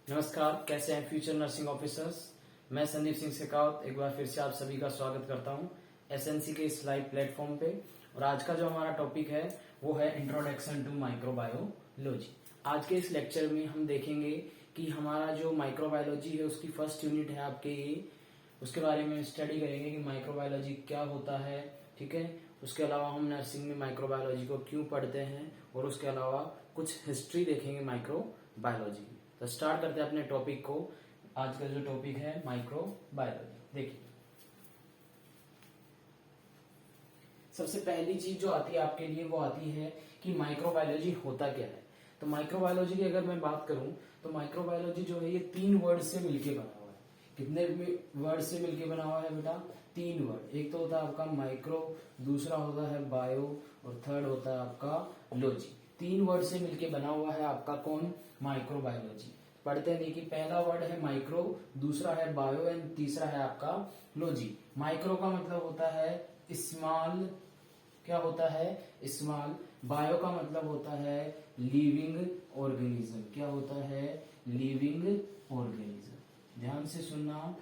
नमस्कार, कैसे हैं फ्यूचर नर्सिंग ऑफिसर्स। मैं संदीप सिंह शेखावत एक बार फिर से आप सभी का स्वागत करता हूं एसएनसी के इस लाइव प्लेटफॉर्म पे। और आज का जो हमारा टॉपिक है वो है इंट्रोडक्शन टू माइक्रोबायोलॉजी। आज के इस लेक्चर में हम देखेंगे कि हमारा जो माइक्रोबायोलॉजी है उसकी फर्स्ट यूनिट है आपके ये, उसके बारे में स्टडी करेंगे कि माइक्रोबायोलॉजी क्या होता है, ठीक है। उसके अलावा हम नर्सिंग में माइक्रोबायोलॉजी को क्यों पढ़ते हैं और उसके अलावा कुछ हिस्ट्री देखेंगे माइक्रोबायोलॉजी की। तो स्टार्ट करते हैं अपने टॉपिक को। आज का जो टॉपिक है माइक्रोबायोलॉजी। देखिए, सबसे पहली चीज जो आती है आपके लिए वो आती है कि माइक्रोबायोलॉजी होता क्या है। तो माइक्रोबायोलॉजी की अगर मैं बात करूं तो माइक्रोबायोलॉजी जो है ये 3 वर्ड से मिलके बना हुआ है। कितने वर्ड से मिलके बना हुआ है बेटा? 3 वर्ड। एक तो होता है आपका माइक्रो, दूसरा होता है बायो और थर्ड होता है आपका लॉजी। 3 वर्ड से मिलके बना हुआ है आपका कौन? माइक्रोबायोलॉजी। पढ़ते नहीं कि पहला वर्ड है माइक्रो, दूसरा है बायो एंड तीसरा है आपका लॉजी। माइक्रो का मतलब होता है स्मॉल, क्या होता है? स्मॉल। बायो का मतलब होता है लिविंग ऑर्गेनिज्म। क्या होता है? Living organism. ध्यान से सुनना,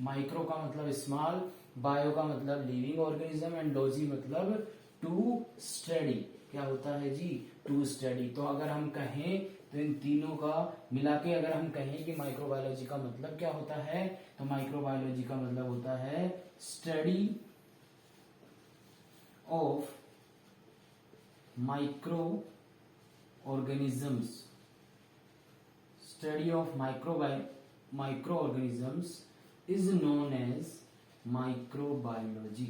माइक्रो का मतलब स्मॉल, बायो का मतलब लिविंग ऑर्गेनिज्म एंड लॉजी मतलब टू स्टडी। क्या होता है जी? To study. तो अगर हम कहें तो इन तीनों का मिला के अगर हम कहें कि माइक्रोबायोलॉजी का मतलब क्या होता है, तो माइक्रोबायोलॉजी का मतलब होता है study of microorganisms. Study of microorganisms is known as microbiology.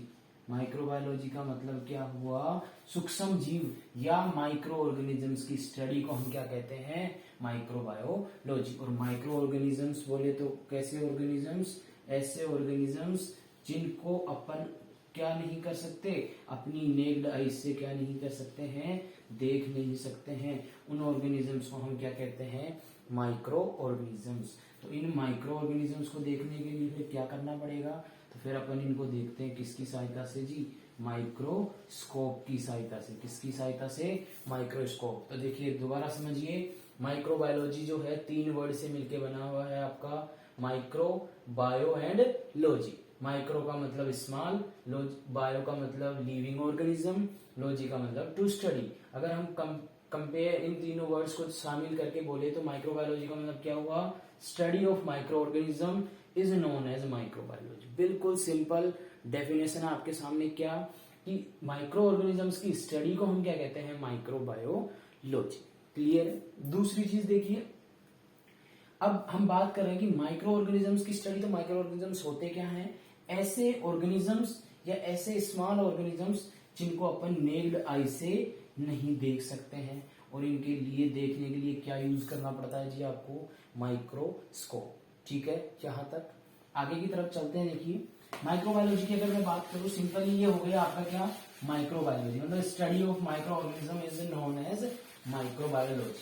Microbiology का मतलब क्या हुआ? सूक्ष्म जीव या माइक्रो ऑर्गेनिजम्स की स्टडी को हम क्या कहते हैं? माइक्रोबायोलॉजी। और माइक्रो ऑर्गेनिजम्स बोले तो कैसे ऑर्गेनिजम्स? ऐसे ऑर्गेनिजम्स जिनको अपन क्या नहीं कर सकते? अपनी नेक्ड आई से क्या नहीं कर सकते हैं? देख नहीं सकते हैं। उन ऑर्गेनिजम्स को हम क्या कहते हैं? Micro organisms. तो इन माइक्रो ऑर्गेनिजम्स को देखने के लिए फिर क्या करना पड़ेगा? तो फिर अपन इनको देखते हैं किसकी सहायता से जी? माइक्रोस्कोप की सहायता से। किसकी सहायता से? माइक्रोस्कोप। तो देखिए दोबारा समझिए, माइक्रोबायोलॉजी जो है 3 वर्ड से मिलकर बना हुआ है आपका micro, bio and logy. Micro का मतलब स्मॉल, बायो का मतलब लिविंग ऑर्गेनिज्म, लॉजी का मतलब टू स्टडी। अगर हम कंपेयर इन तीनों वर्ड्स को शामिल करके बोले तो माइक्रोबायोलॉजी का मतलब क्या हुआ? Study of micro organism is known as microbiology. बिल्कुल सिंपल डेफिनेशन आपके सामने, क्या कि माइक्रो ऑर्गेनिजम्स की स्टडी को हम क्या कहते हैं? माइक्रोबायोलॉजी। क्लियर है? दूसरी चीज देखिए, अब हम बात कर रहे हैं कि माइक्रो ऑर्गेनिजम्स की स्टडी। तो माइक्रो ऑर्गेनिजम्स होते क्या हैं? ऐसे ऑर्गेनिजम्स या ऐसे स्मॉल ऑर्गेनिजम्स जिनको अपन नेक्ड आई से नहीं देख सकते हैं। और इनके लिए देखने के लिए क्या यूज करना पड़ता है जी? आपको माइक्रोस्कोप। ठीक है, यहां तक। आगे की तरफ चलते हैं। देखिए, माइक्रोबायोलॉजी की अगर मैं बात करूं, सिंपली ये हो गया आपका क्या? माइक्रोबायोलॉजी मतलब study of micro organism is known as microbiology.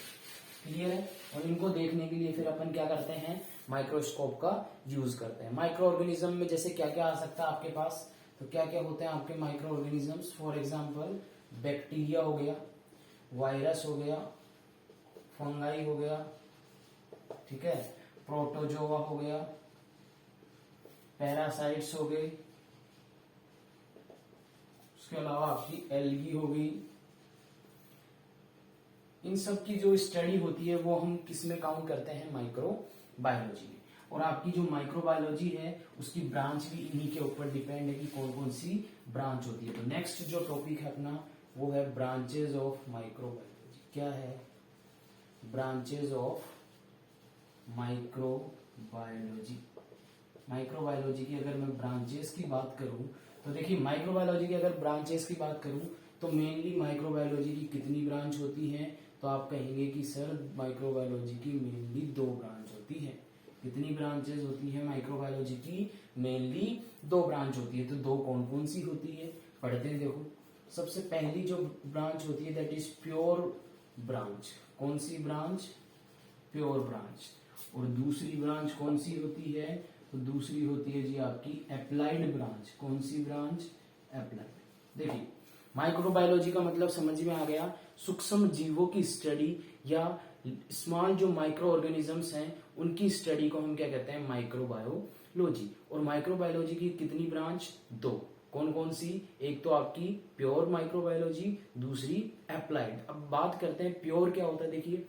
Clear है? और इनको देखने के लिए फिर अपन क्या करते हैं? माइक्रोस्कोप का यूज करते हैं। माइक्रो ऑर्गेनिज्म में जैसे क्या क्या आ सकता है आपके पास? तो क्या क्या होते हैं आपके micro organisms? For example bacteria हो गया, वायरस हो गया, फंगाई हो गया, ठीक है, प्रोटोजोआ हो गया, पैरासाइट्स हो गए, उसके अलावा आपकी एल्गी हो गई। इन सब की जो स्टडी होती है वो हम किस में काउंट करते हैं? माइक्रोबायोलॉजी में। और आपकी जो माइक्रोबायोलॉजी है उसकी ब्रांच भी इन्हीं के ऊपर डिपेंड है कि कौन कौन सी ब्रांच होती है। तो नेक्स्ट जो टॉपिक है अपना वो है ब्रांचेज ऑफ माइक्रोबायोलॉजी। क्या है? Branches of microbiology. माइक्रोबायोलॉजी की अगर मैं ब्रांचेस की बात करूं तो देखिए, माइक्रोबायोलॉजी की अगर ब्रांचेस की बात करूं तो मेनली माइक्रोबायोलॉजी की कितनी ब्रांच होती है? तो आप कहेंगे कि सर माइक्रोबायोलॉजी की मेनली 2 ब्रांच होती है। कितनी ब्रांचेस होती है माइक्रोबायोलॉजी की? मेनली 2 ब्रांच होती है। तो 2 कौन कौन सी होती है? पढ़ते हैं। देखो, सबसे पहली जो ब्रांच होती है दैट इज प्योर ब्रांच। कौन सी ब्रांच? Pure branch. और दूसरी ब्रांच कौन सी होती है? तो दूसरी होती है जी आपकी एप्लाइड ब्रांच। कौन सी ब्रांच? एप्लाइड। देखिए, माइक्रोबायोलॉजी का मतलब समझ में आ गया, सूक्ष्म जीवों की स्टडी या स्मॉल जो माइक्रो ऑर्गेनिजम्स हैं उनकी स्टडी को हम क्या कहते हैं, माइक्रोबायोलॉजी। और माइक्रोबायोलॉजी की कितनी ब्रांच, दो। कौन कौन सी, एक तो आपकी प्योर माइक्रोबायोलॉजी, दूसरी अप्लाइड। अब बात करते हैं प्योर क्या होता है। देखिए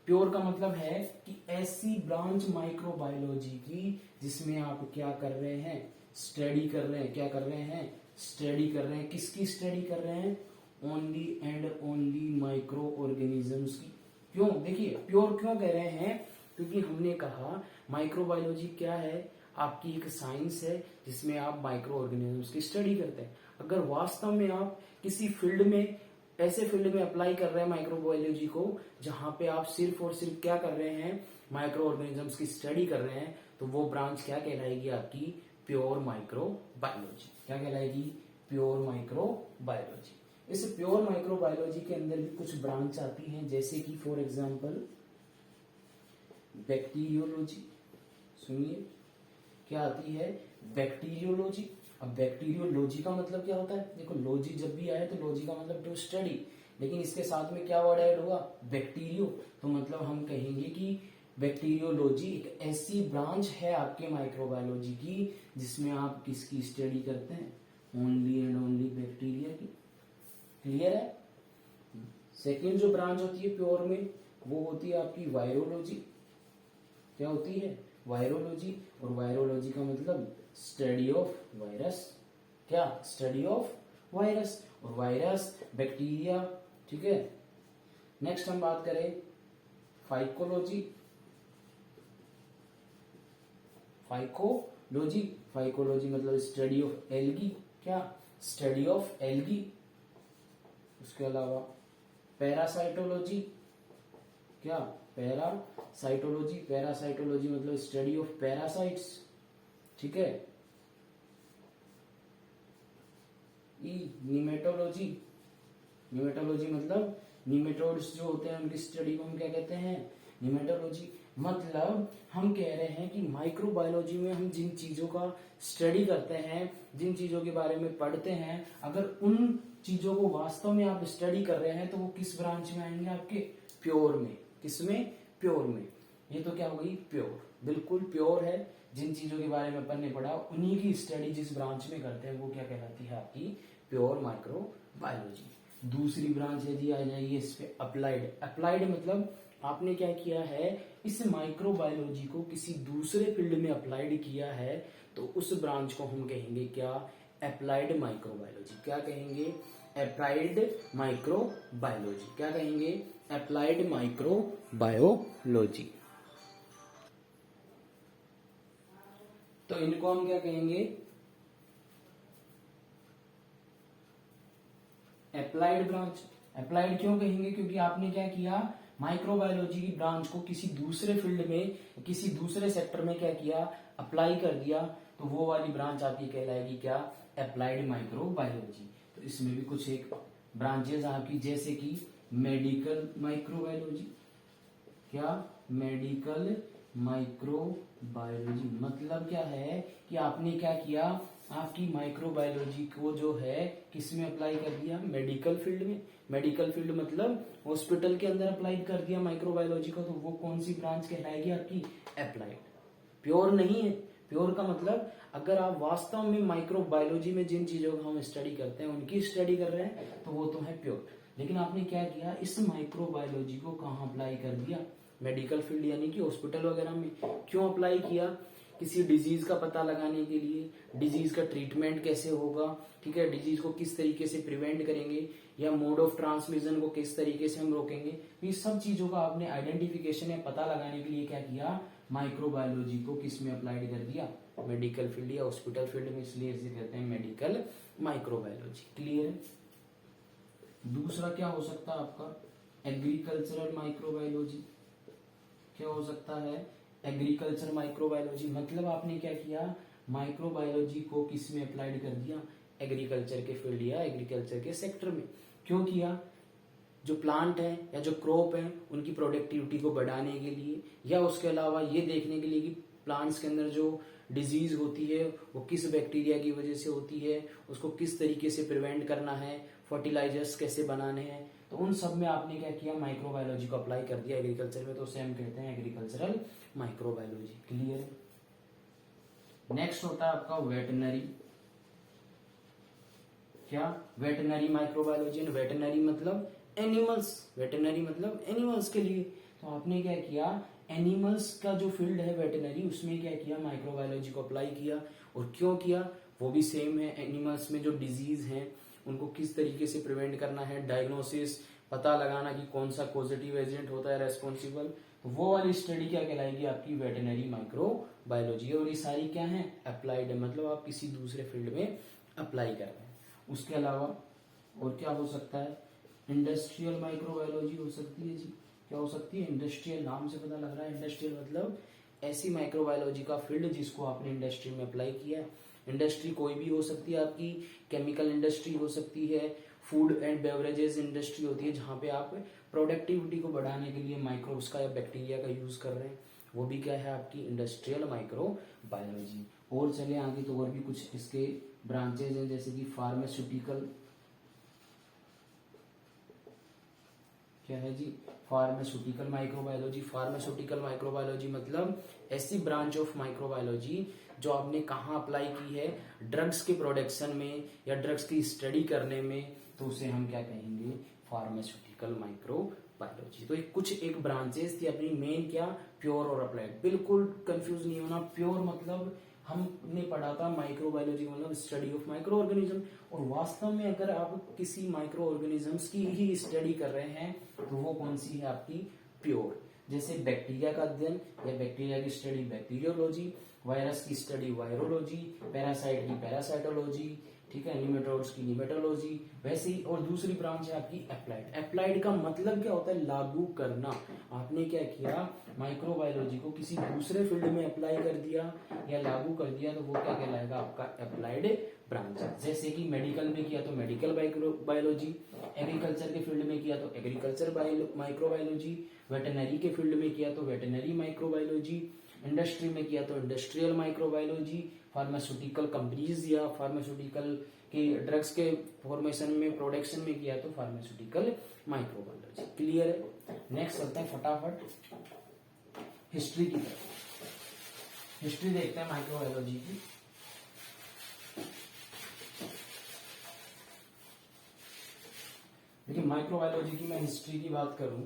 प्योर का मतलब है कि ऐसी ब्रांच माइक्रोबायोलॉजी की जिसमें आप क्या कर रहे हैं, स्टडी कर रहे हैं। क्या कर रहे हैं, स्टडी कर रहे हैं। किसकी स्टडी कर रहे हैं, only and only micro organisms की। क्यों, देखिए प्योर क्यों कह रहे हैं, क्योंकि हमने कहा माइक्रोबायोलॉजी क्या है, आपकी एक साइंस है जिसमें आप माइक्रो ऑर्गेनिजम्स की स्टडी करते हैं। अगर वास्तव में आप किसी फील्ड में, ऐसे फील्ड में अप्लाई कर रहे हैं माइक्रोबायोलॉजी को जहां पे आप सिर्फ और सिर्फ क्या कर रहे हैं, माइक्रो ऑर्गेनिजम्स की स्टडी कर रहे हैं, तो वो ब्रांच क्या कहलाएगी आपकी, प्योर माइक्रोबायोलॉजी। क्या कहलाएगी, प्योर माइक्रोबायोलॉजी। इस प्योर माइक्रोबायोलॉजी के अंदर भी कुछ ब्रांच आती हैं, जैसे कि फॉर एग्जांपल बैक्टीरियोलॉजी। सुनिए क्या आती है, बैक्टीरियोलॉजी। अब बैक्टीरियोलॉजी का मतलब क्या होता है, देखो लॉजी जब भी आए तो लॉजी का मतलब टू स्टडी, लेकिन इसके साथ में क्या वर्ड ऐड हुआ, बैक्टीरियो। तो मतलब हम कहेंगे कि बैक्टीरियोलॉजी एक ऐसी ब्रांच है आपके माइक्रोबायोलॉजी की जिसमें आप किसकी स्टडी करते हैं, ओनली एंड ओनली बैक्टीरिया की। क्लियर है। सेकेंड जो ब्रांच होती है प्योर में वो होती है आपकी वायरोलॉजी। क्या होती है, वायरोलॉजी। और वायरोलॉजी का मतलब स्टडी ऑफ वायरस। क्या, स्टडी ऑफ वायरस। और वायरस, बैक्टीरिया, ठीक है। नेक्स्ट हम बात करें फाइकोलॉजी। फाइकोलॉजी, फाइकोलॉजी मतलब स्टडी ऑफ एल्गी। क्या, स्टडी ऑफ एल्गी। उसके अलावा पैरासाइटोलॉजी। क्या, पैरासाइटोलॉजी। पैरासाइटोलॉजी मतलब स्टडी ऑफ पैरासाइट्स, ठीक है। निमेटोलॉजी। निमेटोलॉजी मतलब निमेटोड्स जो होते हैं उनकी स्टडी को हम क्या कहते हैं, निमेटोलॉजी। मतलब हम कह रहे हैं कि माइक्रोबायोलॉजी में हम जिन चीजों का स्टडी करते हैं, जिन चीजों के बारे में पढ़ते हैं, अगर उन चीजों को वास्तव में आप स्टडी कर रहे हैं तो वो किस ब्रांच में आएंगे, आपके प्योर में। किसमें, प्योर में। ये तो क्या हो गई, प्योर, बिल्कुल प्योर है। जिन चीजों के बारे में अपन ने पढ़ा उन्हीं की स्टडी जिस ब्रांच में करते हैं वो क्या कहलाती है, आपकी प्योर माइक्रोबायोलॉजी। दूसरी ब्रांच है जी, आ जाइए इस पे अप्लाइड। अप्लाइड मतलब आपने क्या किया है, इस माइक्रोबायोलॉजी को किसी दूसरे फील्ड में अप्लाइड किया है, तो उस ब्रांच को हम कहेंगे क्या, अप्लाइड माइक्रोबायोलॉजी। क्या कहेंगे, अप्लाइड माइक्रोबायोलॉजी। क्या कहेंगे, अप्लाइड माइक्रोबायोलॉजी। तो इनको हम क्या कहेंगे, अप्लाइड ब्रांच। अप्लाइड क्यों कहेंगे, क्योंकि आपने क्या किया, माइक्रोबायोलॉजी की ब्रांच को किसी दूसरे फील्ड में, किसी दूसरे सेक्टर में क्या किया, अप्लाई कर दिया, तो वो वाली ब्रांच आपकी कहलाएगी क्या, अप्लाइड माइक्रोबायोलॉजी। तो इसमें भी कुछ एक ब्रांचेस आपकी, जैसे कि मेडिकल माइक्रोबायोलॉजी। क्या, मेडिकल माइक्रोबायोलॉजी मतलब क्या है कि आपने क्या किया, आपकी माइक्रोबायोलॉजी को जो है किसमें अप्लाई कर दिया, मेडिकल फील्ड में। मेडिकल फील्ड मतलब हॉस्पिटल के अंदर अप्लाई कर दिया माइक्रोबायोलॉजी को, तो वो कौन सी ब्रांच कहलाएगी, आपकी अप्लाइड। प्योर नहीं है। प्योर का मतलब अगर आप वास्तव में माइक्रोबायोलॉजी में जिन चीजों का हम स्टडी करते हैं उनकी स्टडी कर रहे हैं तो वो तो है प्योर। लेकिन आपने क्या किया, इस माइक्रोबायोलॉजी को कहाँ अप्लाई कर दिया, मेडिकल फील्ड यानी कि हॉस्पिटल वगैरह में। क्यों अप्लाई किया, किसी डिजीज का पता लगाने के लिए, डिजीज का ट्रीटमेंट कैसे होगा, ठीक है, डिजीज को किस तरीके से प्रिवेंट करेंगे, या मोड ऑफ ट्रांसमिशन को किस तरीके से हम रोकेंगे। तो ये सब चीजों का आपने आइडेंटिफिकेशन या पता लगाने के लिए क्या किया, माइक्रोबायोलॉजी को किस में अप्लाइड कर दिया, मेडिकल फील्ड या हॉस्पिटल फील्ड में, इसलिए इसे कहते हैं मेडिकल माइक्रोबायोलॉजी। क्लियर है। दूसरा क्या हो सकता है आपका, एग्रीकल्चरल माइक्रोबायोलॉजी। क्या हो सकता है, एग्रीकल्चर माइक्रोबायोलॉजी मतलब आपने क्या किया, माइक्रोबायोलॉजी को किस में अप्लाइड कर दिया, एग्रीकल्चर के फील्ड या एग्रीकल्चर के सेक्टर में। क्यों किया, जो प्लांट है या जो क्रॉप है उनकी प्रोडक्टिविटी को बढ़ाने के लिए, या उसके अलावा ये देखने के लिए कि प्लांट्स के अंदर जो डिजीज होती है वो किस बैक्टीरिया की वजह से होती है, उसको किस तरीके से प्रिवेंट करना है, फर्टिलाइजर्स कैसे बनाने हैं। तो उन सब में आपने क्या किया, माइक्रोबायोलॉजी को अप्लाई कर दिया एग्रीकल्चर में, तो उसे हम कहते हैं एग्रीकल्चरल माइक्रोबायोलॉजी। क्लियर है। नेक्स्ट होता है आपका वेटनरी। क्या, वेटनरी माइक्रोबायोलॉजी। वेटनरी मतलब एनिमल्स, वेटनरी मतलब एनिमल्स के लिए। तो आपने क्या किया, एनिमल्स का जो फील्ड है वेटनरी, उसमें क्या किया, माइक्रोबायोलॉजी को अप्लाई किया। और क्यों किया, वो भी सेम है। एनिमल्स में जो डिजीज है उनको किस तरीके से प्रिवेंट करना है, डायग्नोसिस, पता लगाना कि कौन सा पॉजिटिव एजेंट होता है रेस्पॉन्सिबल, तो वो वाली स्टडी क्या कहलाएगी, आपकी वेटनरी माइक्रोबायोलॉजी। और ये सारी क्या है, अप्लाइड है, मतलब आप किसी दूसरे फील्ड में अप्लाई कर रहे हैं। उसके अलावा और क्या हो सकता है, इंडस्ट्रियल माइक्रोबायोलॉजी हो सकती है जी। क्या हो सकती है, इंडस्ट्रियल, नाम से पता लग रहा है इंडस्ट्रियल मतलब ऐसी माइक्रोबायोलॉजी का फील्ड जिसको आपने इंडस्ट्री में अप्लाई किया है। इंडस्ट्री कोई भी हो सकती है आपकी, केमिकल इंडस्ट्री हो सकती है, फूड एंड बेवरेजेस इंडस्ट्री होती है जहां पे आप प्रोडक्टिविटी को बढ़ाने के लिए माइक्रोब्स का या बैक्टीरिया का यूज कर रहे हैं, वो भी क्या है आपकी इंडस्ट्रियल माइक्रोबायोलॉजी। और चले आगे तो और भी कुछ इसके ब्रांचेज हैं, जैसे कि फार्मास्यूटिकल, क्या है जी, फार्मास्यूटिकल माइक्रोबायोलॉजी। फार्मास्यूटिकल माइक्रोबायोलॉजी मतलब ऐसी ब्रांच ऑफ माइक्रोबायोलॉजी जो आपने कहाँ अप्लाई की है, ड्रग्स के प्रोडक्शन में या ड्रग्स की स्टडी करने में, तो उसे हम क्या कहेंगे, फार्मास्यूटिकल माइक्रोबायोलॉजी। तो कुछ एक ब्रांचेस थी अपनी मेन, क्या, प्योर और अप्लाइड। बिल्कुल कंफ्यूज नहीं होना, प्योर मतलब हमने पढ़ा था माइक्रोबायोलॉजी मतलब स्टडी ऑफ माइक्रो ऑर्गेनिज्म, और वास्तव में अगर आप किसी माइक्रो ऑर्गेनिजम्स की ही स्टडी कर रहे हैं तो वो कौन सी है आपकी, प्योर। जैसे बैक्टीरिया का अध्ययन या बैक्टीरिया की स्टडी बैक्टीरियोलॉजी, वायरस की स्टडी वायरोलॉजी, पैरासाइट की पैरासाइटोलॉजी, ठीक है, निमेटोड्स की निमेटोलॉजी, वैसे ही। और दूसरी ब्रांच है आपकी अप्लाइड। अप्लाइड का मतलब क्या होता है, लागू करना। आपने क्या किया, माइक्रोबायोलॉजी को किसी दूसरे फील्ड में अप्लाई कर दिया या लागू कर दिया, तो वो क्या कहलाएगा आपका अप्लाइड ब्रांच। जैसे कि मेडिकल में किया तो मेडिकल बायोलॉजी, एग्रीकल्चर के फील्ड में किया तो एग्रीकल्चर माइक्रोबायोलॉजी, वेटनरी के फील्ड में किया तो वेटनरी माइक्रोबायोलॉजी, इंडस्ट्री में किया तो इंडस्ट्रियल माइक्रोबायोलॉजी, फार्मास्यूटिकल कंपनीज या फार्मास्यूटिकल के ड्रग्स के फॉर्मेशन में प्रोडक्शन में किया तो फार्मास्यूटिकल माइक्रोबायोलॉजी। क्लियर है। नेक्स्ट चलते हैं फटाफट हिस्ट्री की तरफ। हिस्ट्री देखते हैं माइक्रोबायोलॉजी की। देखिए माइक्रोबायोलॉजी की मैं हिस्ट्री की बात करूं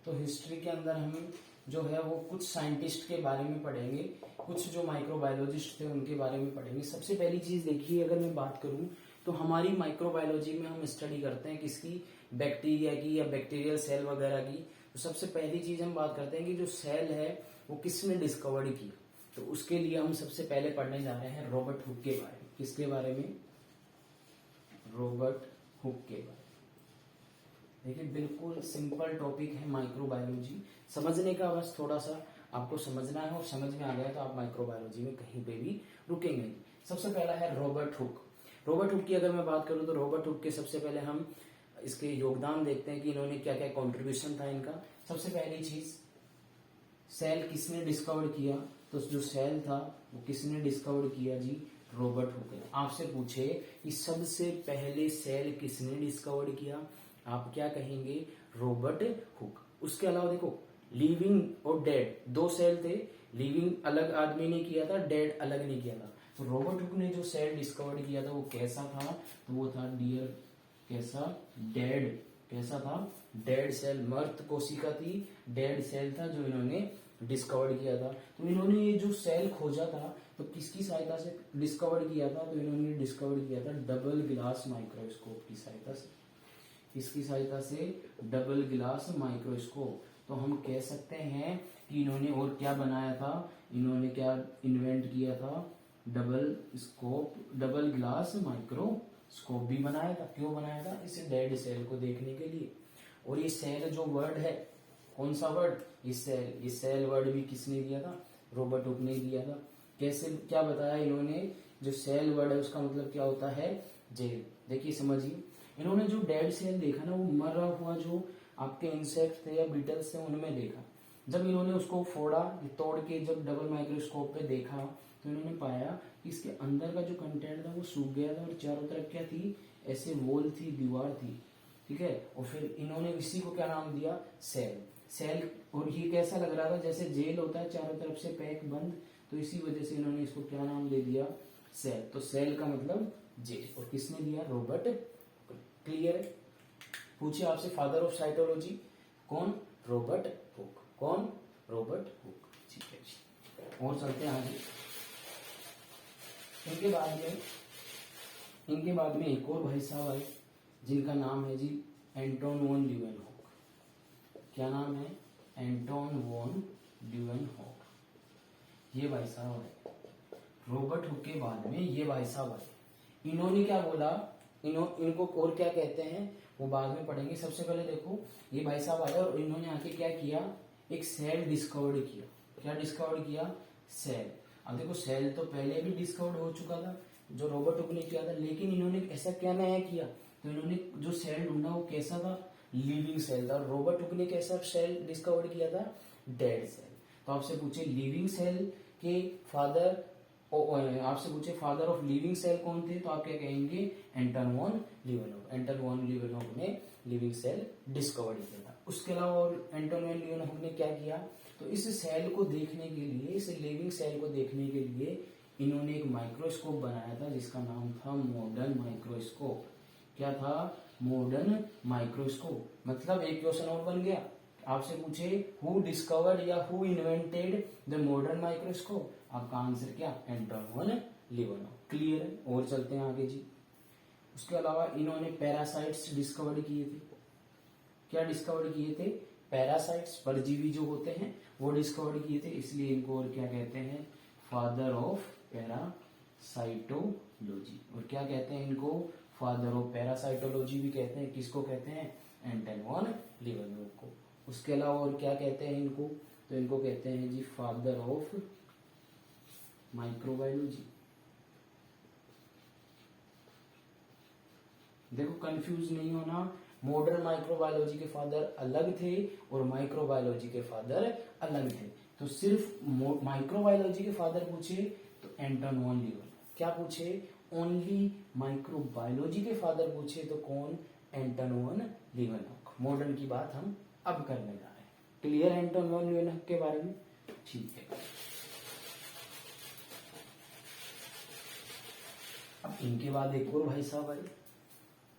तो हिस्ट्री के अंदर हम जो है वो कुछ साइंटिस्ट के बारे में पढ़ेंगे, कुछ जो माइक्रोबायोलॉजिस्ट थे उनके बारे में पढ़ेंगे। सबसे पहली चीज देखिए, अगर मैं बात करूं तो हमारी माइक्रोबायोलॉजी में हम स्टडी करते हैं किसकी, बैक्टीरिया की या बैक्टीरियल सेल वगैरह की। तो सबसे पहली चीज हम बात करते हैं कि जो सेल है वो किसने डिस्कवर्ड की। तो उसके लिए हम सबसे पहले पढ़ने जा रहे हैं रॉबर्ट हुक के बारे में। किसके बारे में, रॉबर्ट हुक के बारे में। देखिए बिल्कुल सिंपल टॉपिक है माइक्रोबायोलॉजी, समझने का बस थोड़ा सा आपको समझना है, और समझ में आ गया तो आप माइक्रोबायोलॉजी में कहीं पे भी रुकेंगे। सबसे पहला है रॉबर्ट हुक। रॉबर्ट हुक की अगर मैं बात करूं तो रॉबर्ट हुक के सबसे पहले हम इसके योगदान देखते हैं कि इन्होंने क्या क्या कॉन्ट्रीब्यूशन था इनका। सबसे पहली चीज, सेल किसने डिस्कवर किया, तो जो सेल था वो किसने डिस्कवर किया जी, रॉबर्ट हुक ने। आपसे पूछे कि सबसे पहले सेल किसने डिस्कवर किया, आप क्या कहेंगे, रॉबर्ट हुक। उसके अलावा देखो लिविंग और डेड दो सेल थे, लिविंग अलग आदमी ने किया था, डेड अलग ने किया था। तो रॉबर्ट हुक ने जो सेल डिस्कवर किया था वो कैसा था, तो वो था डियर, कैसा, डेड। कैसा था, डेड सेल, मर्त कोशिका थी, डेड सेल था जो इन्होंने डिस्कवर किया था। तो इन्होंने ये जो सेल खोजा था तो किसकी सहायता से डिस्कवर किया था, तो इन्होंने डिस्कवर किया था डबल ग्लास माइक्रोस्कोप की सहायता से। इसकी सहायता से डबल ग्लास माइक्रोस्कोप। तो हम कह सकते हैं कि इन्होंने और क्या बनाया था, इन्होंने क्या इन्वेंट किया था, double scope, double glass microscope भी बनाया था। क्यों बनाया था, इस डेड सेल को देखने के लिए। और ये सेल जो वर्ड है, कौन सा वर्ड, ये सेल वर्ड भी किसने दिया था, रॉबर्ट हुक ने दिया था। कैसे, क्या बताया इन्होंने, जो सेल वर्ड है उसका मतलब क्या होता है, जेल। देखिए समझिए, इन्होंने जो डेड सेल देखा ना, वो मरा हुआ जो आपके इंसेक्ट थे या बीटल्स थे उनमें देखा। जब इन्होंने उसको फोड़ा, तोड़ के जब डबल माइक्रोस्कोप पे देखा तो इन्होंने पाया कि इसके अंदर का जो कंटेंट था वो सूख गया था, और चारों तरफ क्या थी, ऐसे वॉल थी, दीवार थी, ठीक है। और फिर इन्होंने इसी को क्या नाम दिया, सेल। सेल, और ये कैसा लग रहा था, जैसे जेल होता है चारों तरफ से पैक बंद, तो इसी वजह से इन्होंने इसको क्या नाम दे दिया, सेल। तो सेल का मतलब जेल। और किसने दिया, रॉबर्ट। क्लियर है। पूछिए आपसे फादर ऑफ साइटोलॉजी कौन, रॉबर्ट हुक। कौन, रॉबर्ट हुक। ठीक है जी, और चलते हैं आगे। इनके बाद में एक और भाई साहब आए जिनका नाम है जी एंटोन वॉन ल्यूवेनहॉक। क्या नाम है, एंटोन वॉन ल्यूवेनहॉक। ये भाई साहब है, रॉबर्ट हुक के बाद में ये भाई साहब आए। इन्होंने क्या बोला, इनको और क्या कहते हैं वो बाद में पढ़ेंगे। सबसे पहले देखो ये भाई साहब आए और इन्होंने आके क्या किया, एक सेल डिस्कवर्ड किया। क्या डिस्कवर्ड किया, सेल। अब देखो सेल तो पहले भी डिस्कवर्ड हो चुका था, जो रॉबर्ट हुक ने किया था, लेकिन इन्होंने ऐसा क्या नया किया, तो इन्होंने जो सेल ढूंढा वो कैसा था, लिविंग सेल था। रॉबर्ट हुक ने कैसा सेल डिस्कवर्ड किया था, डेड सेल। तो आपसे पूछे लिविंग सेल के फादर, आपसे पूछे फादर ऑफ लिविंग सेल कौन थे, तो आप क्या कहेंगे, Anton von Leeuwenhoek. Anton von Leeuwenhoek ने लिविंग सेल डिस्कवर किया था। उसके अलावा और एंटोन वॉन ल्यूवेनहॉक ने क्या किया, तो इस सेल को देखने के लिए, इस लिविंग सेल को देखने के लिए इन्होंने एक माइक्रोस्कोप बनाया था जिसका नाम था मॉडर्न माइक्रोस्कोप। क्या था, मॉडर्न माइक्रोस्कोप। मतलब एक क्वेश्चन और बन गया, आपसे पूछे हु डिस्कवर्ड या who invented the modern microscope, आपका आंसर क्या, एंटोन वॉन ल्यूवेनहॉक। क्लियर है। और चलते हैं आगे जी। उसके अलावा इन्होंने पैरासाइट्स डिस्कवर्ड किए थे। क्या डिस्कवर्ड किए थे, पैरासाइट्स, परजीवी जो होते हैं वो डिस्कवर्ड किए थे, इसलिए इनको और क्या कहते हैं, फादर ऑफ पैरासाइटोलॉजी। और क्या कहते हैं इनको, फादर ऑफ पैरासाइटोलॉजी भी कहते हैं। किसको कहते हैं, एंटोन वॉन ल्यूवेनहॉक को। उसके अलावा और क्या कहते हैं इनको, तो इनको कहते हैं जी फादर ऑफ माइक्रोबायोलॉजी। देखो कंफ्यूज नहीं होना, मॉडर्न माइक्रोबायोलॉजी के फादर अलग थे और माइक्रोबायोलॉजी के फादर अलग थे। तो सिर्फ माइक्रोबायोलॉजी के फादर पूछे तो एंटोन वॉन ल्यूवेनहॉक। क्या पूछे, ओनली माइक्रोबायोलॉजी के फादर पूछे तो कौन, एंटोन वॉन ल्यूवेनहॉक। मॉडर्न की बात हम अब करने जा रहे हैं। क्लियर एंटोन वॉन ल्यूवेनहॉक के बारे में, ठीक है। अब इनके बाद एक और भाई साहब आए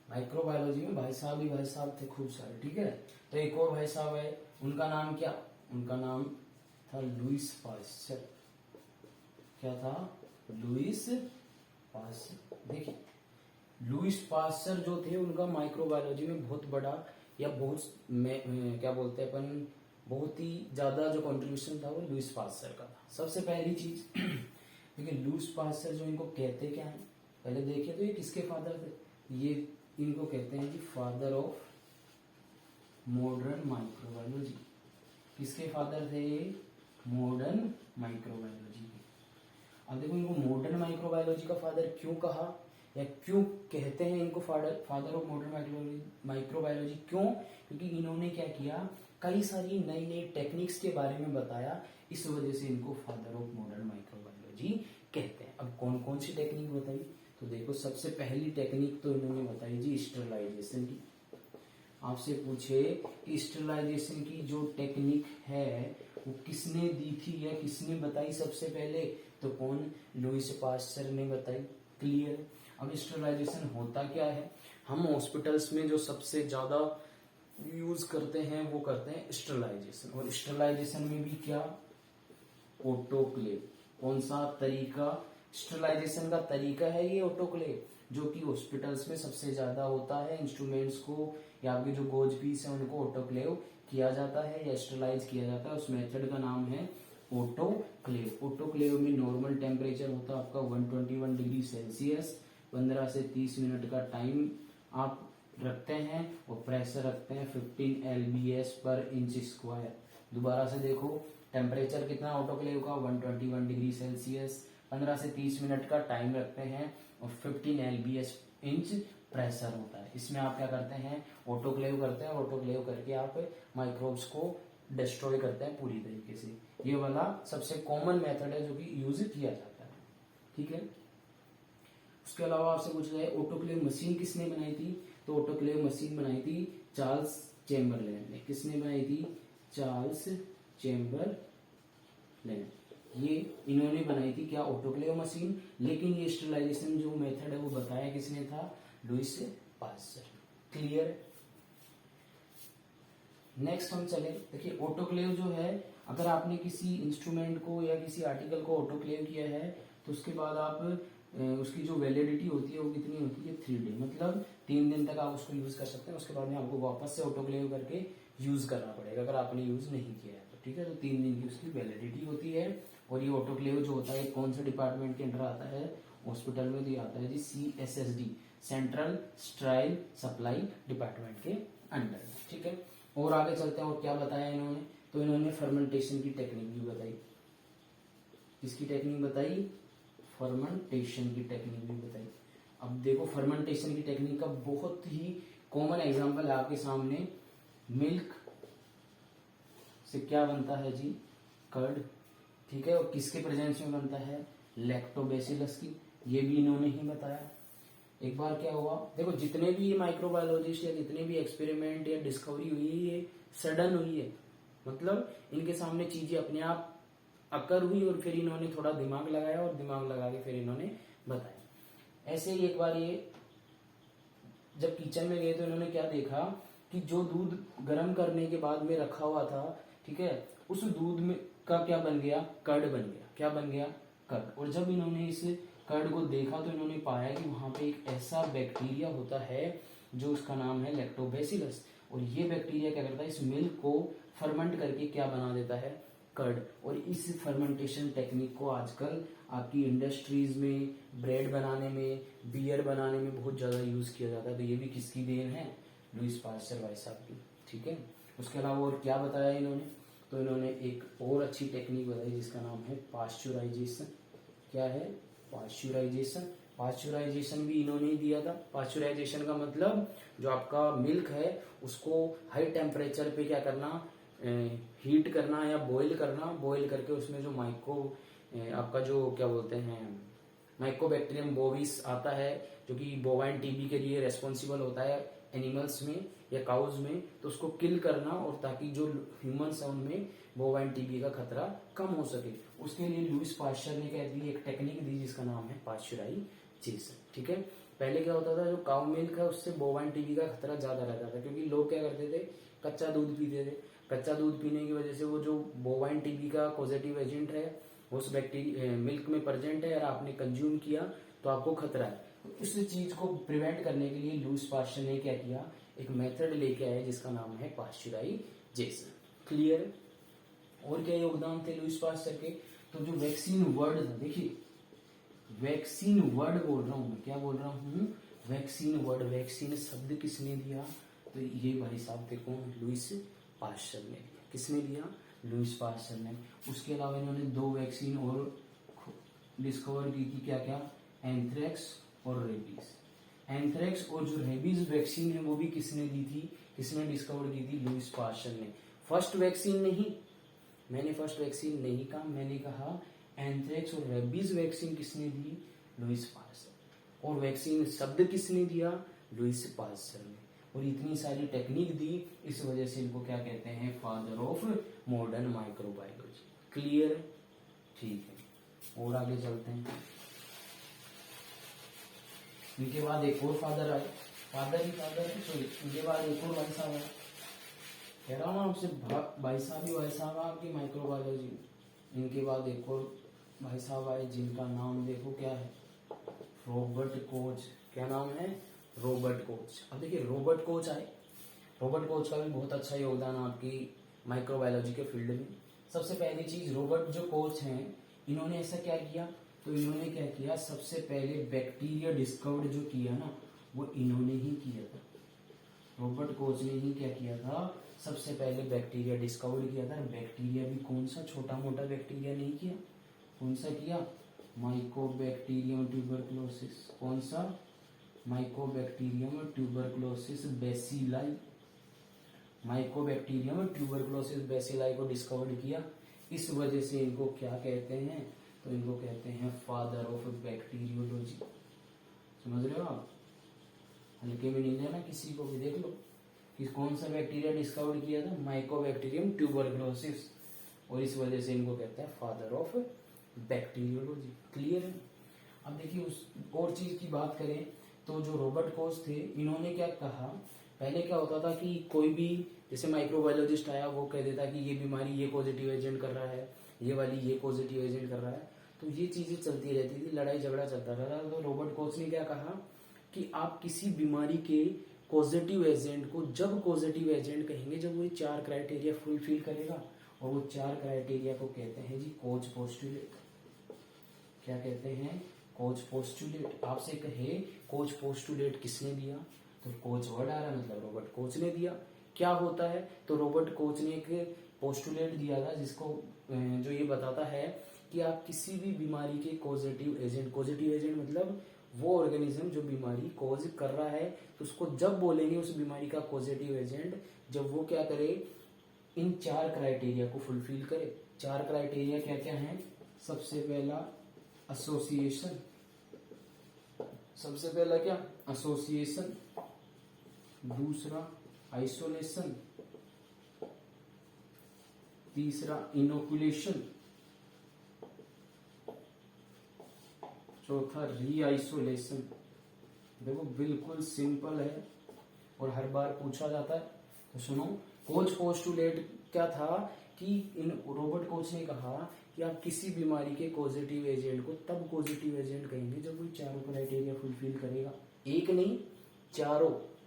माइक्रोबायोलॉजी में, भाई साहब ही भाई साहब थे खूब सारे, ठीक है। तो एक और भाई साहब है, उनका नाम क्या, उनका नाम था लुईस पास्चर। क्या था, लुईस पास्चर। देखिए लुईस पास्चर जो थे उनका माइक्रोबायोलॉजी में बहुत बड़ा या बहुत क्या बोलते हैं अपन, बहुत ही ज्यादा जो कंट्रीब्यूशन था वो लुईस पास्चर का था। सबसे पहली चीज देखिए लुईस पास्चर जो इनको कहते क्या है, पहले देखिए तो ये किसके फादर थे, ये इनको कहते हैं जी फादर ऑफ मॉडर्न माइक्रोबायोलॉजी। किसके फादर थे, मॉडर्न माइक्रोबायोलॉजी के। अब देखो इनको मॉडर्न माइक्रोबायोलॉजी का फादर क्यों कहा या क्यों कहते हैं इनको फादर ऑफ मॉडर्न माइक्रोबायोलॉजी, क्यों, क्योंकि इन्होंने क्या किया, कई सारी नई नई टेक्निक्स के बारे में बताया, इस वजह से इनको फादर ऑफ मॉडर्न माइक्रोबायोलॉजी कहते हैं। अब कौन कौन सी टेक्निक बताई, तो देखो सबसे पहली टेक्निक तो इन्होंने बताई जी स्टरलाइजेशन की। आपसे पूछे कि स्टरलाइजेशन की जो टेक्निक है वो किसने दी थी या किसने बताई सबसे पहले, तो कौन, लुईस पास्चर ने बताई। क्लियर। अब स्टरलाइजेशन होता क्या है, हम हॉस्पिटल्स में जो सबसे ज्यादा यूज करते हैं वो करते हैं स्टरलाइजेशन। और स्टरलाइजेशन में भी क्या, ऑटोक्लेव। कौन सा तरीका, स्टरलाइजेशन का तरीका है ये ऑटोक्लेव, जो कि हॉस्पिटल्स में सबसे ज्यादा होता है। इंस्ट्रूमेंट्स को या आपके जो गोज पीस है उनको ऑटोक्लेव किया जाता है या स्टरलाइज किया जाता है। उस मेथड का नाम है ऑटोक्लेव। ऑटोक्लेव में नॉर्मल टेम्परेचर होता है आपका 121 डिग्री सेल्सियस, 15 से 30 मिनट का टाइम आप रखते हैं और प्रेशर रखते हैं 15 lbs पर इंच स्क्वायर। दोबारा से देखो टेम्परेचर कितना ऑटोक्लेव का, 121 डिग्री सेल्सियस, 15 से 30 मिनट का टाइम रखते हैं और 15 lbs इंच प्रेशर होता है। इसमें आप क्या करते हैं, ऑटोक्लेव करते हैं, ऑटोक्लेव करके आप माइक्रोब्स को डिस्ट्रॉय करते हैं पूरी तरीके से। ये वाला सबसे कॉमन मेथड है जो कि यूज किया जाता है, ठीक है। उसके अलावा आपसे पूछ रहे हैं ऑटोक्लेव मशीन किसने बनाई थी, तो तो ऑटोक्लेव मशीन बनाई थी चार्ल्स चेम्बरलेन ने। किसने बनाई थी? Charles Chamberlain. ये इन्होंने बनाई थी क्या? Autoclave machine. लेकिन ये स्टरलाइजेशन जो मेथड है वो बताया किसने था? Lewis pasture. क्लियर? नेक्स्ट हम चले, देखिए ऑटोक्लेव जो है, अगर आपने किसी इंस्ट्रूमेंट को या किसी आर्टिकल को ऑटोक्लेव किया है तो उसके बाद आप उसकी जो वैलिडिटी होती है वो कितनी होती है? 3 डे, मतलब 3 दिन तक आप उसको यूज कर सकते हैं। उसके बाद में आपको वापस से ऑटोक्लेव करके यूज करना पड़ेगा अगर आपने यूज नहीं किया है तो, ठीक है। तो 3 दिन की उसकी वैलिडिटी होती है। और ये ऑटोक्लेव जो होता है कौन सा डिपार्टमेंट के अंडर आता है? हॉस्पिटल में दिया आता है जी, CSSD, central Sterlite supply department के अंडर, ठीक है। और आगे चलते हैं, और क्या बताया इन्होंने? तो इन्होंने फर्मेंटेशन की टेक्निक भी बताई। किसकी टेक्निक बताई? फर्मेंटेशन की टेक्निक भी बताई। अब देखो फर्मेंटेशन की टेक्निक का बहुत ही कॉमन एग्जांपल है आपके सामने। मिल्क से क्या बनता है जी? कर्ड, ठीक है। और किसके प्रेजेंस में बनता है? लैक्टोबैसिलस की। ये भी इन्होंने ही बताया। एक बार क्या हुआ, देखो जितने भी माइक्रोबायोलॉजिस्ट या जितने भी एक्सपेरिमेंट या डिस्कवरी हुई है ये सडन हुई है, मतलब इनके सामने चीजें अपने आप अकर हुई और फिर इन्होंने थोड़ा दिमाग लगाया और दिमाग लगा के फिर इन्होंने बताया। ऐसे ही एक बार ये जब किचन में गए तो इन्होंने क्या देखा कि जो दूध गर्म करने के बाद में रखा हुआ था, ठीक है, उस दूध में का क्या बन गया? कर्ड बन गया। क्या बन गया? कर्ड। और जब इन्होंने इस कर्ड को देखा तो इन्होंने पाया कि वहां पे एक ऐसा बैक्टीरिया होता है जो उसका नाम है लैक्टोबैसिलस। और ये बैक्टीरिया क्या करता है? इस मिल्क को फर्मेंट करके क्या बना देता है? कर्ड। और इस फर्मेंटेशन टेक्निक को आजकल आपकी इंडस्ट्रीज में, ब्रेड बनाने में, बियर बनाने में बहुत ज्यादा यूज किया जाता है। तो ये भी किसकी देन है? लुईस पास्चर भाई साहब की, ठीक है। उसके अलावा और क्या बताया इन्होंने? तो इन्होंने एक और अच्छी टेक्निक बताई जिसका नाम है पास्चुराइजेशन। क्या है? पास्चुराइजेशन। पास्चुराइजेशन भी इन्होंने ही दिया था। पास्चुराइजेशन का मतलब जो आपका मिल्क है उसको हाई टेम्परेचर पे क्या करना? हीट करना या बॉईल करना। बॉईल करके उसमें जो आपका जो क्या बोलते हैं माइकोबैक्टीरियम बोविस आता है जो कि बोवाइन टीबी के लिए रेस्पॉन्सिबल होता है एनिमल्स में या काउज में, तो उसको किल करना और ताकि जो ह्यूमंस है उनमें बोवाइन टीबी का खतरा कम हो सके। उसके लिए लुईस पास्चर ने क्या दी? एक टेक्निक दी जिसका नाम है पास्चुराइजेशन, ठीक है। पहले क्या होता था, जो काउ मिल्क है उससे बोवाइन टीबी का खतरा ज्यादा रहता था क्योंकि लोग क्या करते थे? कच्चा दूध पीते थे। कच्चा दूध पीने की वजह से वो जो बोवाइन टीबी का पॉजिटिव एजेंट है उस बैक्टीरिया मिल्क में प्रेजेंट है और आपने कंज्यूम किया तो आपको खतरा है। तो इस चीज को प्रिवेंट करने के लिए लुईस पास्चर ने क्या किया? एक मेथड लेके आए जिसका नाम है पास्चुराइजेशन। क्लियर? और क्या योगदान थे लुईस पास्चर के? तो जो वैक्सीन वर्ड था, देखिए वैक्सीन वर्ड बोल रहा हूं मैं, क्या बोल रहा हूं? Vaccine word. वैक्सीन शब्द किसने दिया? तो ये भाई साहब थे कौन? लुईस पास्चर ने दिया। किसने दिया? लुईस पास्चर ने। उसके अलावा इन्होंने 2 वैक्सीन और डिस्कवर की थी। क्या क्या? एंथ्रेक्स और रेबीज। एंथ्रेक्स और जो रेबीज वैक्सीन है वो भी किसने दी थी? किसने डिस्कवर की थी? लुईस पास्चर ने। फर्स्ट वैक्सीन नहीं, मैंने फर्स्ट वैक्सीन नहीं कहा, मैंने कहा एंथ्रेक्स और रेबीज वैक्सीन किसने दी? Louis Pasteur. और वैक्सीन शब्द किसने दिया? लुईस पास्चर ने। और इतनी सारी टेक्निक दी, इस वजह से इनको क्या कहते हैं? Father of modern microbiology. Clear? ठीक है, और आगे चलते हैं। इनके बाद एक और फादर आए, फादर ही फादर है, सॉरी, इनके बाद एक और भाई साहब आए। कह रहा हूँ ना आपसे, भाई साहब ही भाई साहब आपकी माइक्रोबायोलॉजी में। इनके बाद एक और भाई साहब आए जिनका नाम देखो क्या है? Robert Koch. क्या नाम है? Robert Koch. अब देखिए रॉबर्ट कोच आए। रॉबर्ट कोच का भी बहुत अच्छा योगदान आपकी माइक्रोबायोलॉजी के फील्ड में। सबसे पहली चीज, रॉबर्ट जो कोच हैं इन्होंने ऐसा क्या किया? तो इन्होंने क्या किया? सबसे पहले बैक्टीरिया डिस्कवर्ड जो किया ना वो इन्होंने ही किया था। रॉबर्ट कोच ने ही क्या किया था? सबसे पहले बैक्टीरिया डिस्कवर्ड किया था। बैक्टीरिया भी कौन सा छोटा मोटा बैक्टीरिया नहीं किया। कौन सा किया? Mycobacterium tuberculosis. कौन सा? Mycobacterium tuberculosis bacilli. Mycobacterium tuberculosis bacilli को डिस्कवर्ड किया। इस वजह से इनको क्या कहते हैं? तो इनको कहते हैं फादर ऑफ बैक्टीरियोलॉजी। समझ रहे हो आप? हल्के में नहीं लेना किसी को भी। देख लो कि कौन सा बैक्टीरिया डिस्कवर किया था, माइकोबैक्टीरियम ट्यूबरकुलोसिस, और इस वजह से इनको कहते हैं फादर ऑफ बैक्टीरियोलॉजी। क्लियर है। अब देखिए उस और चीज की बात करें तो जो रॉबर्ट कोच थे, इन्होंने क्या कहा, पहले क्या होता था कि कोई भी जैसे माइक्रोबायोलॉजिस्ट आया वो कह देता कि ये बीमारी ये पॉजिटिव एजेंट कर रहा है, ये वाली ये पॉजिटिव एजेंट कर रहा है, तो ये चीजें चलती रहती थी, लड़ाई झगड़ा चलता रहता था। तो रॉबर्ट कोच ने क्या कहा कि आप किसी बीमारी के पॉजिटिव एजेंट को जब पॉजिटिव एजेंट कहेंगे जब वो 4 क्राइटेरिया फुलफिल करेगा, और वो 4 क्राइटेरिया को कहते हैं जी कोच पोस्टुलेट। क्या कहते हैं? Coach postulate. आपसे कहे कोच पोस्टुलेट किसने दिया, तो कोच वर्ड आ रहा है, मतलब रॉबर्ट कोच ने दिया। क्या होता है, तो रॉबर्ट कोच ने एक पोस्टुलेट दिया था जिसको जो ये बताता है कि आप किसी भी बीमारी के पॉजिटिव एजेंट मतलब वो ऑर्गेनिज्म जो बीमारी कॉज कर रहा है, तो उसको जब बोलेंगे उस बीमारी का पॉजिटिव एजेंट, जब वो क्या करे, इन 4 क्राइटेरिया को फुलफिल करे। 4 क्राइटेरिया क्या क्या है? सबसे पहला एसोसिएशन, सबसे पहला क्या? एसोसिएशन। दूसरा आइसोलेशन। तीसरा इनोकुलेशन। चौथा रीआइसोलेशन। देखो बिल्कुल सिंपल है और हर बार पूछा जाता है, तो सुनो। कोच पोस्टुलेट क्या था कि इन रॉबर्ट कोच ने कहा कि आप किसी बीमारी के पॉजिटिव एजेंट को तब पॉजिटिव एजेंट कहेंगे जब वो 4 क्राइटेरिया फुलफिल करेगा, एक नहीं 4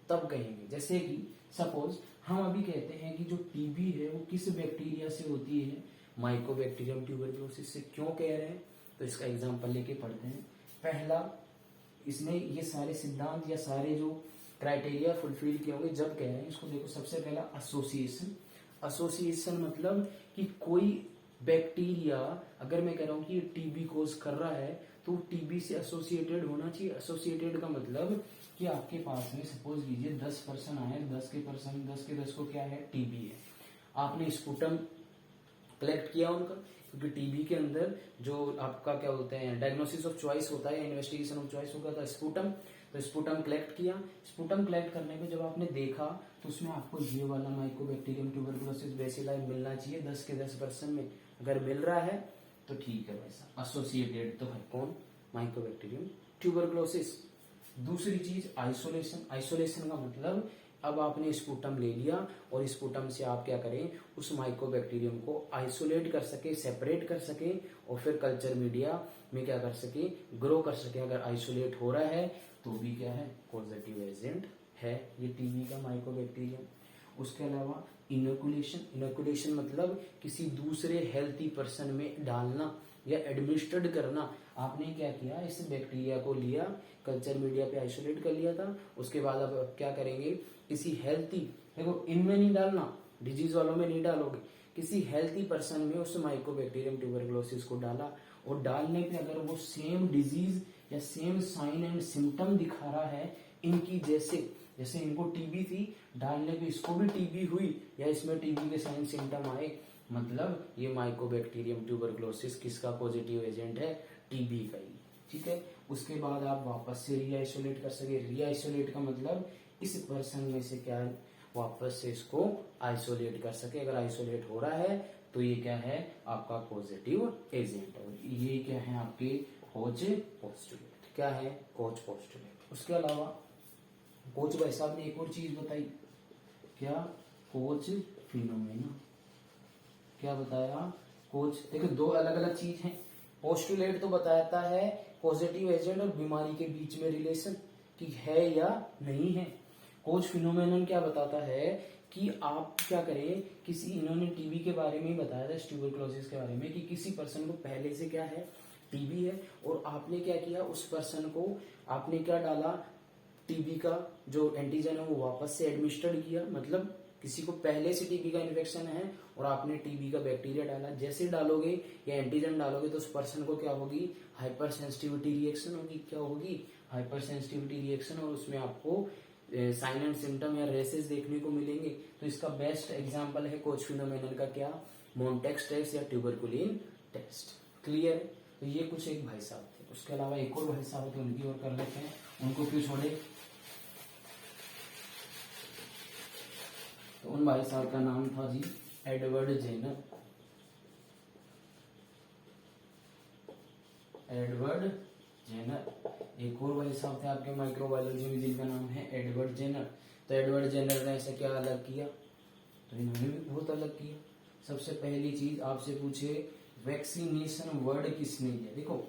तब कहेंगे। जैसे कि सपोज हम अभी कहते हैं कि जो टीबी है वो किस बैक्टीरिया से होती है, माइकोबैक्टीरियम ट्यूबरकुलोसिस से। क्यों कह रहे हैं, तो इसका एग्जांपल लेके पढ़ते हैं। पहला, इसने ये सारे सिद्धांत या सारे जो क्राइटेरिया फुलफिल किए होंगे जब कह रहे हैं इसको। देखो सबसे पहला एसोसिएशन। एसोसिएशन मतलब कि कोई बैक्टीरिया, अगर मैं कह रहा हूं कि टीबी कोज कर रहा है तो टीबी से एसोसिएटेड होना चाहिए। एसोसिएटेड का मतलब कि आपके पास में सपोज कीजिए 10 पर्सन आए, 10 के 10 को क्या है, टीबी है। आपने स्पुटम कलेक्ट किया उनका, क्योंकि टीबी के अंदर जो आपका क्या होते हैं, डायग्नोसिस ऑफ चॉइस होता है, इन्वेस्टिगेशन ऑफ चॉइस होगा था स्पुटम। तो स्पुटम कलेक्ट किया। स्पुटम कलेक्ट करने में जब आपने देखा तो उसमें आपको ये वाला माइकोबैक्टीरियम ट्यूबरकुलोसिस बेसिलाई मिलना चाहिए 10 के 10 पर्सन में। अगर मिल रहा है तो ठीक है भाई साहब, एसोसिएटेड तो है कौन, माइकोबैक्टीरियम ट्यूबरकुलोसिस। दूसरी चीज आइसोलेशन। आइसोलेशन का मतलब अब आपने स्पुटम ले लिया और स्पुटम से आप क्या करें, उस माइकोबैक्टीरियम को आइसोलेट कर सके, सेपरेट कर सके, और फिर कल्चर मीडिया में क्या कर सके, ग्रो कर सके। अगर आइसोलेट हो रहा है तो भी क्या है, पॉजिटिव एजेंट है ये टीबी का माइकोबैक्टीरियम। उसके अलावा इनोकुलेशन। इनोकुलेशन मतलब किसी दूसरे हेल्थी पर्सन में डालना या एडमिनिस्ट्रेट करना। आपने क्या किया, इस बैक्टीरिया को लिया, कल्चर मीडिया पे आइसोलेट कर लिया था, उसके बाद अब क्या करेंगे, किसी हेल्थी, देखो इनमें नहीं डालना, डिजीज वालों में नहीं डालोगे, किसी हेल्थी पर्सन में उस माइकोबैक्टीरियम ट्यूबरकुलोसिस को डाला, और डालने पे अगर वो सेम डिजीज या सेम साइन एंड सिम्टम दिखा रहा है इनकी, जैसे इनको टीबी थी, डालने पे इसको भी टीबी हुई या इसमें टीबी के साइन सिम्टम आए, मतलब ये माइकोबैक्टीरियम ट्यूबरकुलोसिस किसका पॉजिटिव एजेंट है, टीबी का ही। ठीक है। उसके बाद आप वापस से रीआइसोलेट कर सके। रीआइसोलेट का मतलब इस पर्सन में से क्या है, वापस से इसको आइसोलेट कर सके। अगर आइसोलेट हो रहा है तो ये क्या है, आपका पॉजिटिव एजेंट है। ये क्या है आपके कोच पोस्टुलेट। क्या है, कोच पोस्टुलेट। उसके अलावा कोच भाई साहब ने एक और चीज बताई, क्या, कोच फिनोमेना। क्या बताया, कोच। देखो दो अलग अलग चीज हैं। पोस्टुलेट तो बताता है पॉजिटिव एजेंट और बीमारी के बीच में रिलेशन कि है या नहीं है। कोच फिनोमेनन क्या बताता है कि आप क्या करें, किसी, इन्होंने टीबी के बारे में ही बताया था, ट्यूबरकुलोसिस के बारे में, कि किसी पर्सन को पहले से क्या है, टीबी है, और आपने क्या किया, उस पर्सन को आपने क्या डाला, टीबी का जो एंटीजन है वो वापस से एडमिनिस्ट्रेट किया। मतलब किसी को पहले से टीबी का इन्फेक्शन है और आपने टीबी का बैक्टीरिया डाला, जैसे डालोगे या एंटीजन डालोगे तो उस पर्सन को क्या होगी, हाइपर सेंसिटिविटी रिएक्शन होगी। क्या होगी, हाइपर सेंसिटिविटी रिएक्शन, और उसमें आपको साइन एंड सिम्टम या रेसेस देखने को मिलेंगे। तो इसका बेस्ट एग्जांपल है कोच फिनोमेनन का क्या, मोन्टेक्स टेस्ट या ट्यूबरकुलिन टेस्ट। क्लियर। तो ये कुछ एक भाई साहब थे। उसके अलावा एक और भाई साहब थे, उनकी और कर लेते हैं, उनको क्यों छोड़े। तो उन भाई साहब का नाम था जी एडवर्ड जेनर। Edward Jenner. एक और भाई साहब थे आपके माइक्रोबायोलॉजी में जिनका नाम है एडवर्ड जेनर। तो एडवर्ड जेनर ने ऐसा क्या अलग किया, तो इन्होंने भी बहुत अलग किया। सबसे पहली चीज आपसे पूछे वैक्सीनेशन वर्ड किसने दिया। देखो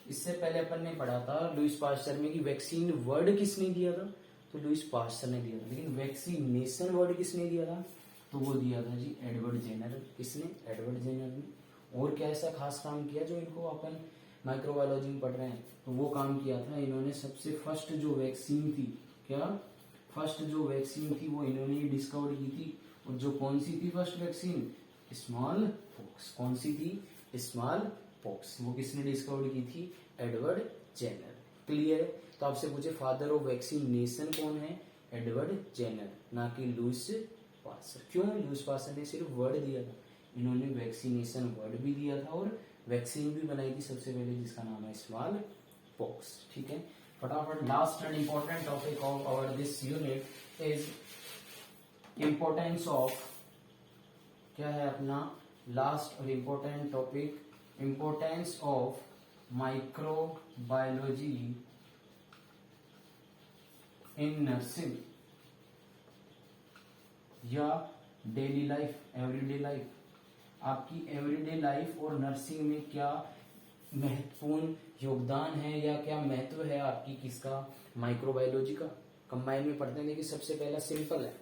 इससे पहले अपन ने पढ़ा था लुईस पास्चर में कि वैक्सीन वर्ड किसने दिया था, तो लुईस पास्चर ने दिया था। लेकिन वैक्सीनेशन वर्ड किसने दिया था, तो वो दिया था जी एडवर्ड जेनर। किसने, एडवर्ड जेनर ने। और क्या ऐसा खास काम किया जो इनको अपन माइक्रोबायोलॉजी में पढ़ रहे हैं, तो वो काम किया था इन्होंने सबसे फर्स्ट जो वैक्सीन थी, क्या फर्स्ट जो वैक्सीन थी वो इन्होंने डिस्कवर की थी। और जो कौन सी थी फर्स्ट वैक्सीन, स्मॉल पॉक्स। कौन सी थी, स्मॉल पॉक्स। वो किसने डिस्कवर की थी, एडवर्ड जेनर। क्लियर है। तो आपसे पूछे फादर ऑफ वैक्सीनेशन कौन है, एडवर्ड जेनर, ना कि लुईस पास्चर। क्यों, लुईस पास्चर ने सिर्फ वर्ड दिया था, इन्होंने वैक्सीनेशन वर्ड भी दिया था और वैक्सीन भी बनाई थी सबसे पहले जिसका नाम है स्मॉल पॉक्स। ठीक है, फटाफट last and important topic of our this unit is importance of, क्या है अपना लास्ट और important topic, importance of microbiology in nursing या डेली लाइफ, एवरीडे लाइफ। आपकी एवरीडे लाइफ और नर्सिंग में क्या महत्वपूर्ण योगदान है या क्या महत्व है आपकी किसका, माइक्रोबायोलॉजी का। कंबाइन में पढ़ते हैं। देखिए सबसे पहला सिंपल है,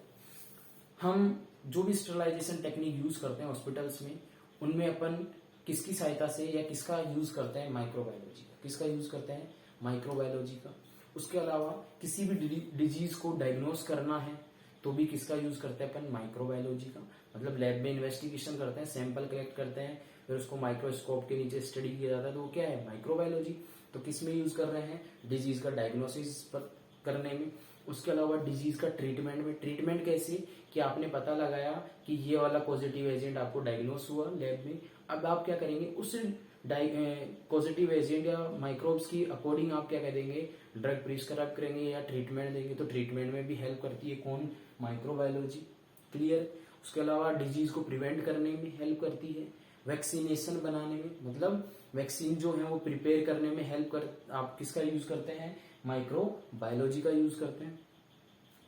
हम जो भी स्टरलाइजेशन टेक्निक यूज करते हैं हॉस्पिटल्स में, उनमें अपन किसकी सहायता से या किसका यूज करते हैं, माइक्रोबायोलॉजी का। किसका यूज करते हैं, माइक्रोबायोलॉजी का। उसके अलावा किसी भी डिजीज को डायग्नोस करना है तो भी किसका यूज करते हैं अपन, माइक्रोबायोलॉजी का। मतलब लैब में इन्वेस्टिगेशन करते हैं, सैंपल कलेक्ट करते हैं, फिर उसको माइक्रोस्कोप के नीचे स्टडी किया जाता है, तो वो क्या है, माइक्रोबायोलॉजी। तो किस में यूज कर रहे हैं, डिजीज का डायग्नोसिस करने में। उसके अलावा डिजीज का ट्रीटमेंट में। ट्रीटमेंट कैसे, कि आपने पता लगाया कि ये वाला पॉजिटिव एजेंट आपको डायग्नोस हुआ लैब में, अब आप क्या करेंगे, उस पॉजिटिव एजेंट या माइक्रोब्स की अकॉर्डिंग आप क्या करेंगे, ड्रग प्रिस्क्राइब करेंगे या ट्रीटमेंट देंगे। तो ट्रीटमेंट में भी हेल्प करती है कौन, माइक्रोबायोलॉजी। क्लियर। उसके अलावा डिजीज को प्रिवेंट करने में हेल्प करती है, वैक्सीनेशन बनाने में, मतलब वैक्सीन जो है वो प्रिपेयर करने में हेल्प कर, आप किसका यूज करते हैं, माइक्रोबायोलॉजी का यूज करते हैं।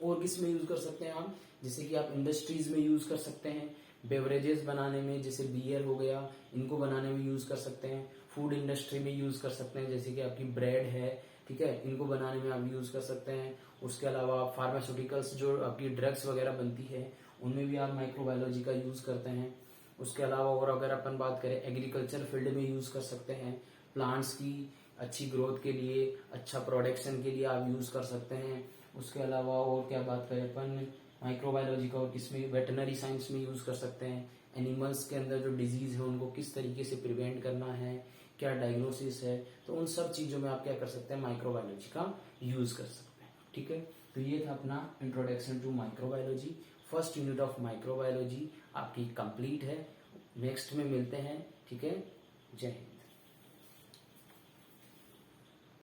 और किस में यूज कर सकते हैं आप, जैसे कि आप इंडस्ट्रीज में यूज कर सकते हैं, बेवरेजेस बनाने में, जैसे बियर हो गया, इनको बनाने में यूज कर सकते हैं। फूड इंडस्ट्री में यूज कर सकते हैं, जैसे कि आपकी ब्रेड है, ठीक है, इनको बनाने में आप यूज कर सकते हैं। उसके अलावा फार्मास्यूटिकल्स जो आपकी ड्रग्स वगैरह बनती है, उनमें भी आप माइक्रोबायोलॉजी का यूज करते हैं। उसके अलावा और अगर अपन बात करें एग्रीकल्चर फील्ड में यूज कर सकते हैं, प्लांट्स की अच्छी ग्रोथ के लिए, अच्छा प्रोडक्शन के लिए आप यूज कर सकते हैं। उसके अलावा और क्या बात करें अपन माइक्रोबायोलॉजी का, और किसमें, वेटनरी साइंस में यूज कर सकते हैं। एनिमल्स के अंदर जो डिजीज है उनको किस तरीके से प्रिवेंट करना है, क्या डायग्नोसिस है, तो उन सब चीजों में आप क्या कर सकते हैं, माइक्रोबायोलॉजी का यूज कर सकते हैं। ठीक है, तो ये था अपना introduction to microbiology. First unit of microbiology आपकी कंप्लीट है। नेक्स्ट में मिलते हैं, ठीक है, जय हिंद।